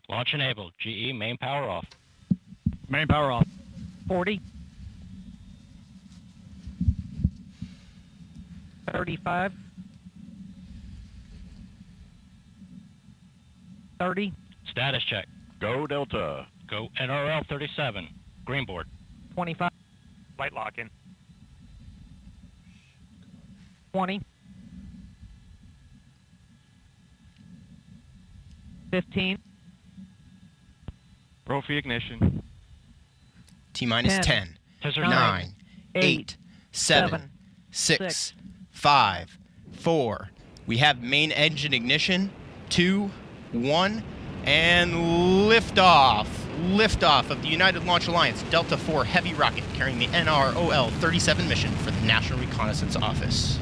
Launch enabled. GE, main power off. Main power off. 40. 35. 30. Status check. Go Delta. Go NRL 37. Green board. 25. Light lock in. 20. 15. Profi ignition. T-minus 10, 10, Scissor 9, 8, 7, 6, 5, 4. We have main engine ignition. 2, 1, and liftoff. Liftoff of the United Launch Alliance Delta IV Heavy rocket carrying the NROL-37 mission for the National Reconnaissance Office.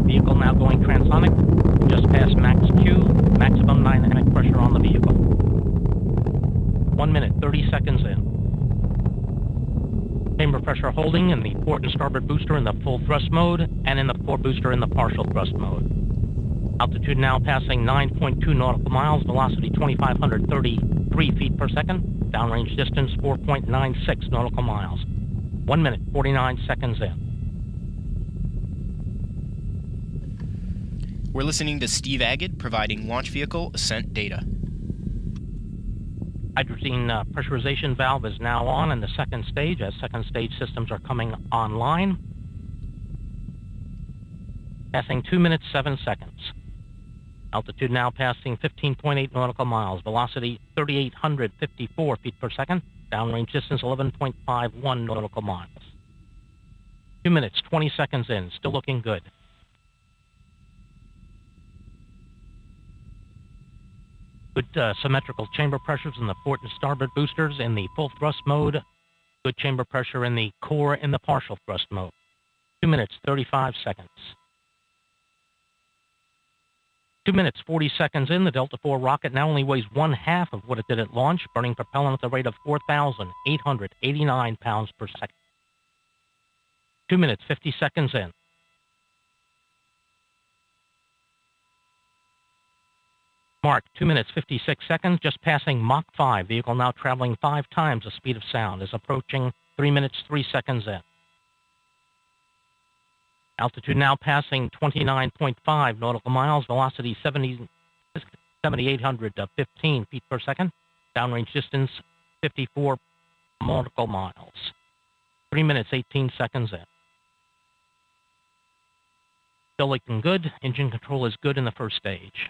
Vehicle now going transonic. Just past max Q. Maximum dynamic pressure on the vehicle. 1 minute, 30 seconds in. Chamber pressure holding in the port and starboard booster in the full thrust mode, and in the fore booster in the partial thrust mode. Altitude now passing 9.2 nautical miles, velocity 2,533 feet per second. Downrange distance 4.96 nautical miles. 1 minute, 49 seconds in. We're listening to Steve Agid providing launch vehicle ascent data. Hydrazine pressurization valve is now on in the second stage as second stage systems are coming online. Passing 2 minutes, 7 seconds. Altitude now passing 15.8 nautical miles. Velocity 3,854 feet per second. Downrange distance 11.51 nautical miles. 2 minutes, 20 seconds in. Still looking good. Good symmetrical chamber pressures in the port and starboard boosters in the full thrust mode. Good chamber pressure in the core in the partial thrust mode. 2 minutes, 35 seconds. 2 minutes, 40 seconds in, the Delta IV rocket now only weighs 1/2 of what it did at launch, burning propellant at the rate of 4,889 pounds per second. 2 minutes, 50 seconds in. Mark, 2 minutes, 56 seconds, just passing Mach 5. Vehicle now traveling 5 times the speed of sound, is approaching 3 minutes, 3 seconds in. Altitude now passing 29.5 nautical miles, velocity 7,815 feet per second. Downrange distance 54 nautical miles. 3 minutes, 18 seconds in. Still looking good. Engine control is good in the first stage.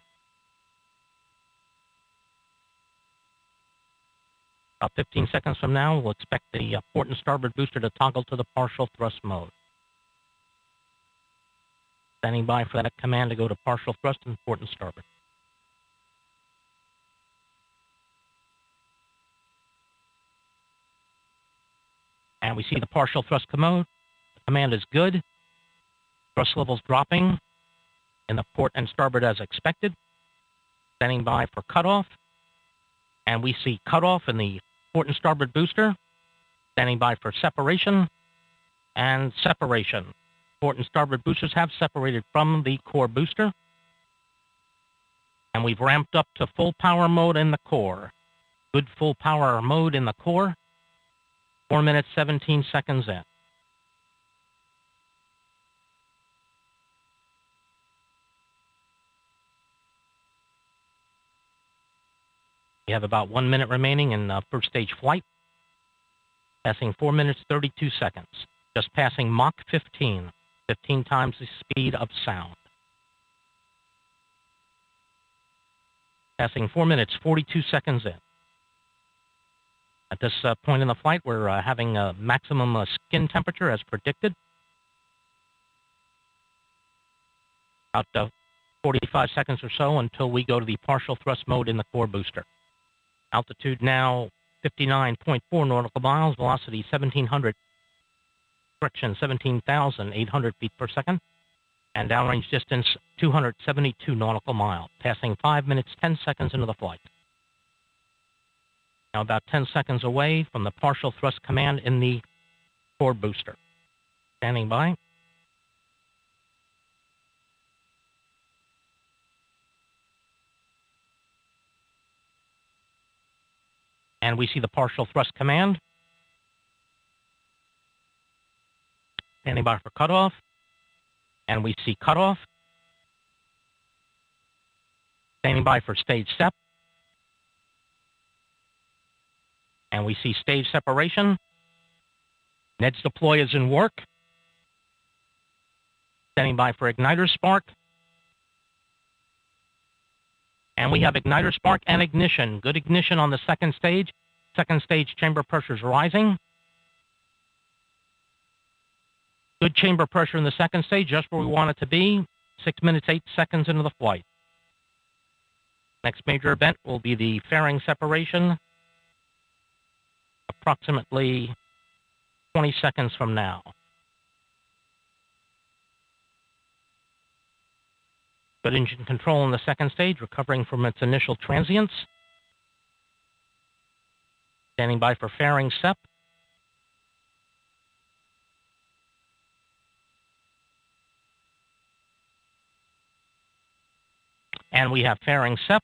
About 15 seconds from now, we'll expect the port and starboard booster to toggle to the partial thrust mode. Standing by for that command to go to partial thrust and port and starboard. And we see the partial thrust command. The command is good. Thrust levels dropping in the port and starboard as expected. Standing by for cutoff. And we see cutoff in the port and starboard booster. Standing by for separation and separation. Port and starboard boosters have separated from the core booster. And we've ramped up to full power mode in the core. Good full power mode in the core. 4 minutes, 17 seconds in. We have about 1 minute remaining in first stage flight. Passing 4 minutes, 32 seconds. Just passing Mach 15, 15 times the speed of sound. Passing 4 minutes, 42 seconds in. At this point in the flight, we're having a maximum skin temperature as predicted. About 45 seconds or so until we go to the partial thrust mode in the core booster. Altitude now 59.4 nautical miles, velocity 1700, correction 17,800 feet per second, and downrange distance 272 nautical miles, passing 5 minutes, 10 seconds into the flight. Now about 10 seconds away from the partial thrust command in the core booster. Standing by. And we see the partial thrust command. Standing by for cutoff. And we see cutoff. Standing by for stage SEP. And we see stage separation. NEDS deploy is in work. Standing by for igniter spark. And we have igniter spark and ignition. Good ignition on the second stage. Second stage chamber pressure is rising. Good chamber pressure in the second stage, just where we want it to be. 6 minutes, 8 seconds into the flight. Next major event will be the fairing separation, approximately 20 seconds from now. Good engine control in the second stage, recovering from its initial transients. Standing by for fairing SEP. And we have fairing SEP.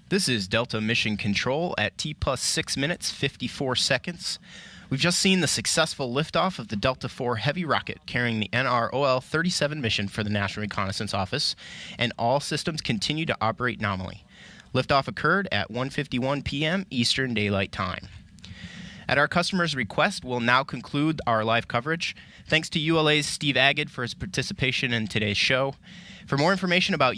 This is Delta Mission Control at T plus 6 minutes, 54 seconds. We've just seen the successful liftoff of the Delta IV Heavy rocket carrying the NROL-37 mission for the National Reconnaissance Office, and all systems continue to operate nominally. Liftoff occurred at 1:51 p.m. Eastern Daylight Time. At our customer's request, we'll now conclude our live coverage. Thanks to ULA's Steve Agid for his participation in today's show. For more information about